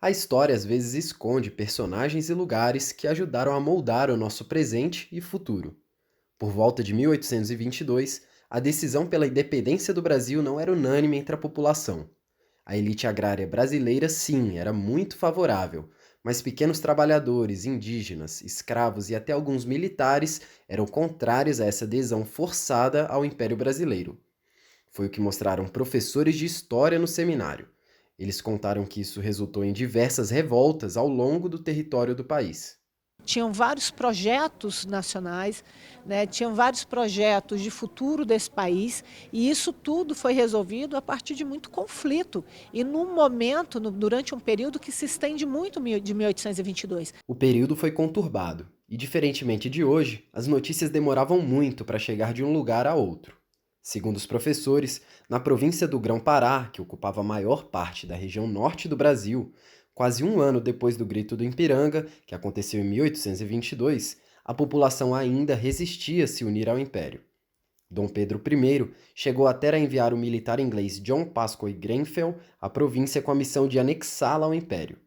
A história às vezes esconde personagens e lugares que ajudaram a moldar o nosso presente e futuro. Por volta de 1822, a decisão pela independência do Brasil não era unânime entre a população. A elite agrária brasileira, sim, era muito favorável, mas pequenos trabalhadores, indígenas, escravos e até alguns militares eram contrários a essa adesão forçada ao Império Brasileiro. Foi o que mostraram professores de história no seminário. Eles contaram que isso resultou em diversas revoltas ao longo do território do país. Tinham vários projetos nacionais, né? Tinham vários projetos de futuro desse país, e isso tudo foi resolvido a partir de muito conflito e num momento, durante um período que se estende muito de 1822. O período foi conturbado, e diferentemente de hoje, as notícias demoravam muito para chegar de um lugar a outro. Segundo os professores, na província do Grão-Pará, que ocupava a maior parte da região norte do Brasil, quase um ano depois do Grito do Ipiranga, que aconteceu em 1822, a população ainda resistia a se unir ao Império. Dom Pedro I chegou até a enviar o militar inglês John Pascoe Grenfell à província com a missão de anexá-la ao Império.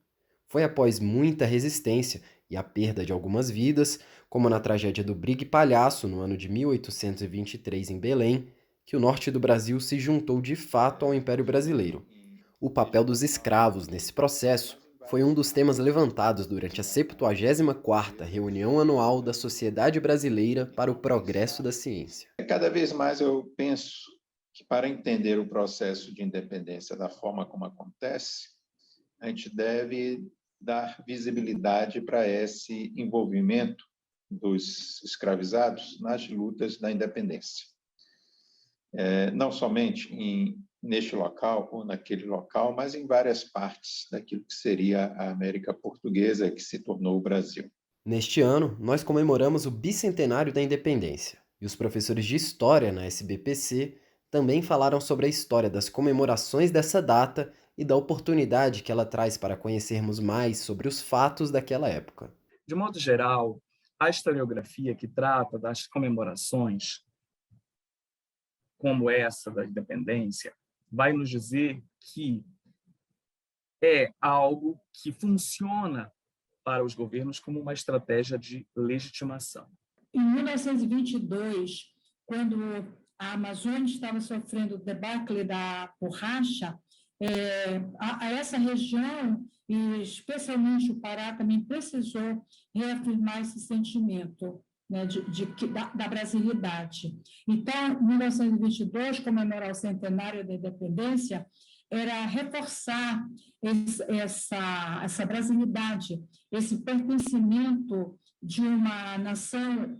Foi após muita resistência e a perda de algumas vidas, como na tragédia do Brigue Palhaço no ano de 1823 em Belém, que o norte do Brasil se juntou de fato ao Império Brasileiro. O papel dos escravos nesse processo foi um dos temas levantados durante a 74ª reunião anual da Sociedade Brasileira para o Progresso da Ciência. Cada vez mais eu penso que para entender o processo de independência da forma como acontece, a gente deve dar visibilidade para esse envolvimento dos escravizados nas lutas da independência. Não somente neste local ou naquele local, mas em várias partes daquilo que seria a América Portuguesa, que se tornou o Brasil. Neste ano, nós comemoramos o bicentenário da independência, e os professores de História na SBPC também falaram sobre a história das comemorações dessa data e da oportunidade que ela traz para conhecermos mais sobre os fatos daquela época. De modo geral, a historiografia que trata das comemorações, como essa da independência, vai nos dizer que é algo que funciona para os governos como uma estratégia de legitimação. Em 1922, quando a Amazônia estava sofrendo o debacle da borracha, essa região, e especialmente o Pará, também precisou reafirmar esse sentimento, né, da brasilidade. Então, em 1922, comemorar o centenário da independência, era reforçar essa brasilidade, esse pertencimento de uma nação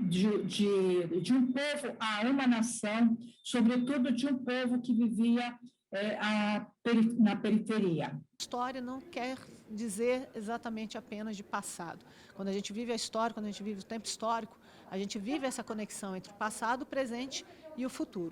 de um povo a uma nação, sobretudo de um povo que vivia na periferia. História não quer dizer exatamente apenas de passado. Quando a gente vive a história, quando a gente vive o tempo histórico, a gente vive essa conexão entre o passado, o presente e o futuro.